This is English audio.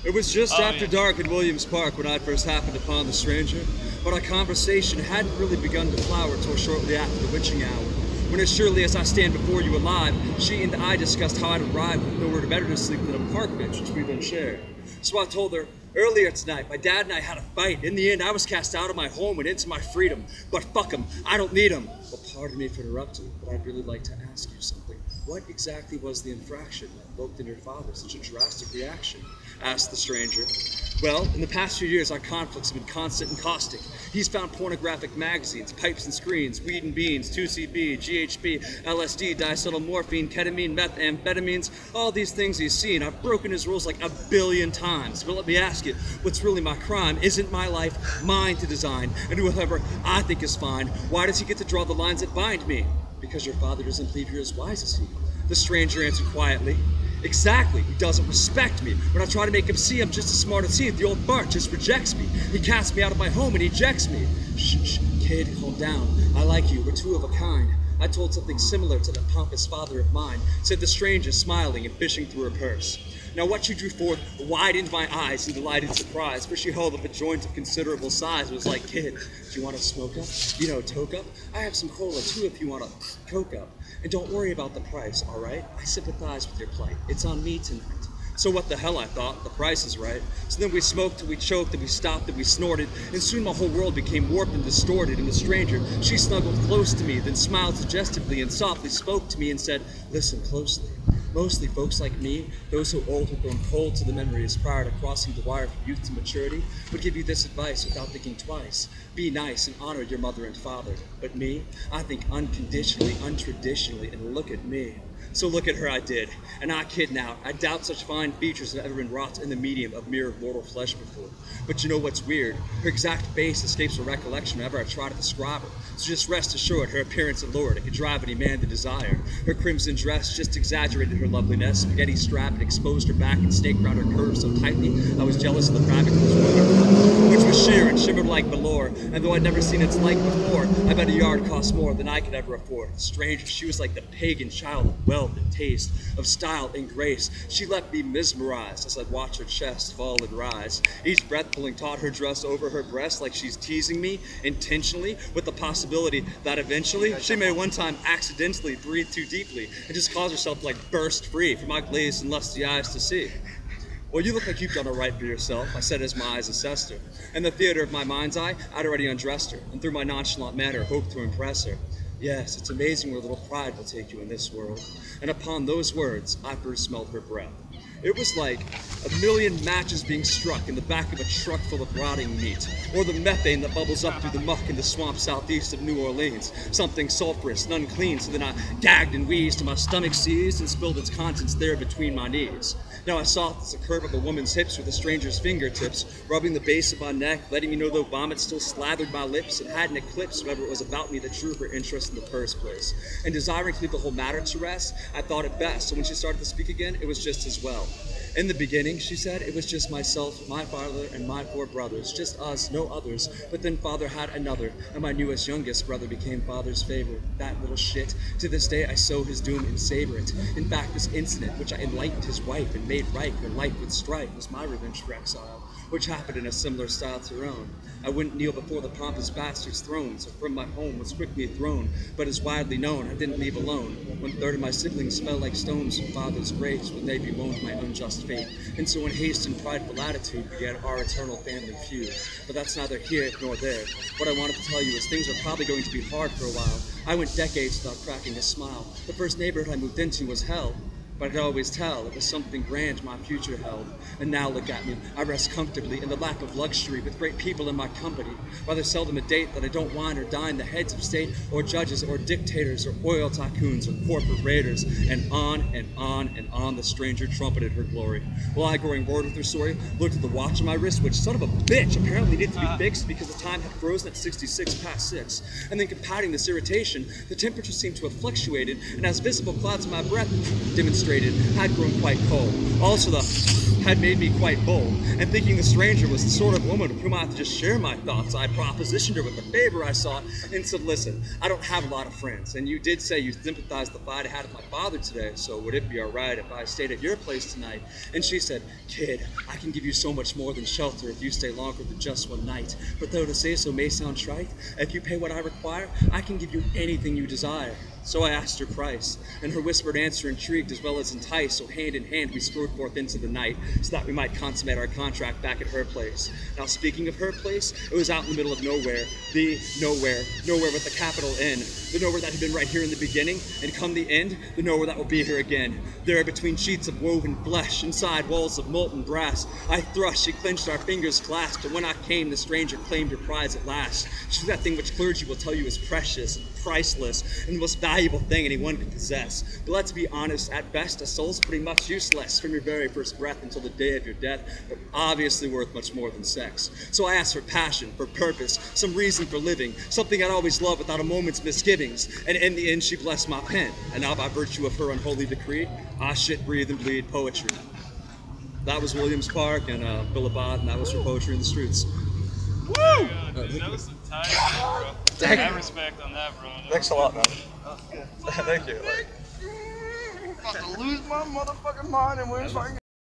It was just after dark in Williams Park when I first happened upon the stranger, but our conversation hadn't really begun to flower till shortly after the witching hour, when as surely as I stand before you alive, she and I discussed how I'd arrived with nowhere better to sleep than a park bench which we then shared. So I told her, earlier tonight, my dad and I had a fight. In the end, I was cast out of my home and into my freedom. But fuck him, I don't need him. Well, pardon me for interrupting, but I'd really like to ask you something. What exactly was the infraction that evoked in your father such a drastic reaction? Asked the stranger. Well, in the past few years, our conflicts have been constant and caustic. He's found pornographic magazines, pipes and screens, weed and beans, 2CB, GHB, LSD, diacetylmorphine, ketamine, methamphetamines, all these things he's seen. I've broken his rules like a billion times. But let me ask you, what's really my crime? Isn't my life mine to design and do whatever I think is fine? Why does he get to draw the lines that bind me? Because your father doesn't believe you're as wise as he. The stranger answered quietly. Exactly, he doesn't respect me. When I try to make him see I'm just as smart as he, the old fart just rejects me. He casts me out of my home and ejects me. Shh, kid, calm down. I like you, we're two of a kind. I told something similar to that pompous father of mine, said the stranger, smiling and fishing through her purse. Now what she drew forth widened my eyes in delighted surprise, for she held up a joint of considerable size and was like, kid, do you want to smoke up? You know, toke up? I have some cola too if you want to coke up. And don't worry about the price, all right? I sympathize with your plight. It's on me tonight. So what the hell, I thought, the price is right. So then we smoked till we choked, and we stopped, and we snorted, and soon my whole world became warped and distorted, and the stranger, she snuggled close to me, then smiled suggestively and softly spoke to me and said, listen closely. Mostly folks like me, those so old who've grown cold to the memories prior to crossing the wire from youth to maturity, would give you this advice without thinking twice. Be nice and honor your mother and father. But me, I think unconditionally, untraditionally, and look at me. So look at her I did, and I kid now, I doubt such fine features have ever been wrought in the medium of mere mortal flesh before. But you know what's weird? Her exact face escapes her recollection whenever I try to describe her. So just rest assured, her appearance allured, it could drive any man to desire. Her crimson dress just exaggerated her loveliness, spaghetti strap and exposed her back and snaked round her curves so tightly I was jealous of the fabric that was woven, which was sheer and shimmered like velour, and though I'd never seen its like before, I bet a yard cost more than I could ever afford. Strange, she was like the pagan child of wealth and taste, of style and grace. She left me mesmerized as I'd watch her chest fall and rise. Each breath pulling taut her dress over her breast like she's teasing me intentionally, with the possibility that eventually she may one time accidentally breathe too deeply and just cause herself to like burst free from my glazed and lusty eyes to see. Well, you look like you've done all right for yourself, I said as my eyes assessed her. In the theater of my mind's eye, I'd already undressed her, and through my nonchalant manner hoped to impress her. Yes, it's amazing where little pride will take you in this world. And upon those words, I first smelled her breath. It was like a million matches being struck in the back of a truck full of rotting meat, or the methane that bubbles up through the muck in the swamp southeast of New Orleans. Something sulfurous and unclean, so then I gagged and wheezed till my stomach seized and spilled its contents there between my knees. Now I saw the curve of a woman's hips with a stranger's fingertips, rubbing the base of my neck, letting me know the vomit still slathered my lips and hadn't eclipsed whatever it was about me that drew her interest in the first place. And desiring to leave the whole matter to rest, I thought it best, so when she started to speak again, it was just as well. In the beginning, she said, it was just myself, my father, and my 4 brothers, just us, no others. But then father had another, and my newest youngest brother became father's favorite. That little shit. To this day, I sow his doom and savor it. In fact, this incident, which I enlightened his wife and made right her life with strife, was my revenge for exile, which happened in a similar style to her own. I wouldn't kneel before the pompous bastard's throne, so from my home was quickly thrown. But as widely known, I didn't leave alone. 1/3 of my siblings fell like stones from father's graves when they bemoaned my unjust fate. And so in haste and prideful attitude began our eternal family feud. But that's neither here nor there. What I wanted to tell you is things are probably going to be hard for a while. I went decades without cracking a smile. The first neighborhood I moved into was hell. But I could always tell it was something grand my future held. And now look at me, I rest comfortably in the lap of luxury with great people in my company. Rather seldom a date that I don't wine or dine the heads of state or judges or dictators or oil tycoons or corporate raiders. And on and on and on the stranger trumpeted her glory. While I, growing bored with her story, looked at the watch on my wrist, which, son of a bitch, apparently needed to be fixed because the time had frozen at 66 past 6. And then compounding this irritation, the temperature seemed to have fluctuated, and as visible clouds in my breath demonstrated frustrated, had grown quite cold. Also, had made me quite bold, and thinking the stranger was the sort of woman with whom I had to just share my thoughts, I propositioned her with a favor I sought and said, listen, I don't have a lot of friends, and you did say you sympathized with the fight I had with my father today, so would it be alright if I stayed at your place tonight? And she said, kid, I can give you so much more than shelter if you stay longer than just one night. But though to say so may sound trite, if you pay what I require, I can give you anything you desire. So I asked her price, and her whispered answer intrigued as well as enticed, so hand in hand we strode forth into the night, so that we might consummate our contract back at her place. Now speaking of her place, it was out in the middle of nowhere, the nowhere, nowhere with a capital N, the nowhere that had been right here in the beginning, and come the end, the nowhere that will be here again. There between sheets of woven flesh, inside walls of molten brass, I thrust, she clenched, our fingers clasped, and when I came, the stranger claimed her prize at last. She was that thing which clergy will tell you is precious, priceless, and the most valuable thing anyone could possess. But let's be honest, at best, a soul's pretty much useless from your very first breath until the day of your death, but obviously worth much more than sex. So I asked for passion, for purpose, some reason for living, something I'd always loved without a moment's misgivings, and in the end she blessed my pen, and now by virtue of her unholy decree, I shit, breathe, and bleed poetry. That was Williams Park and Bill Abad, and that was for Poetry in the Streets. Woo! That was some tight shit, bro. I have respect on that, bro. Thanks a lot, man. That was good. Thank you. I'm about to lose my motherfucking mind and we're fucking